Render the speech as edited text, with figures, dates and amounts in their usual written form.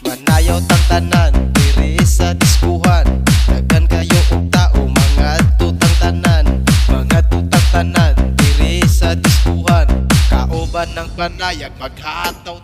Manayaw tang tanan diri sa diskuhan. Daghan kayo og tao mga tutang tanan. Mga tutang tanan diri sa diskuhan. Kauban ng panayag maghataw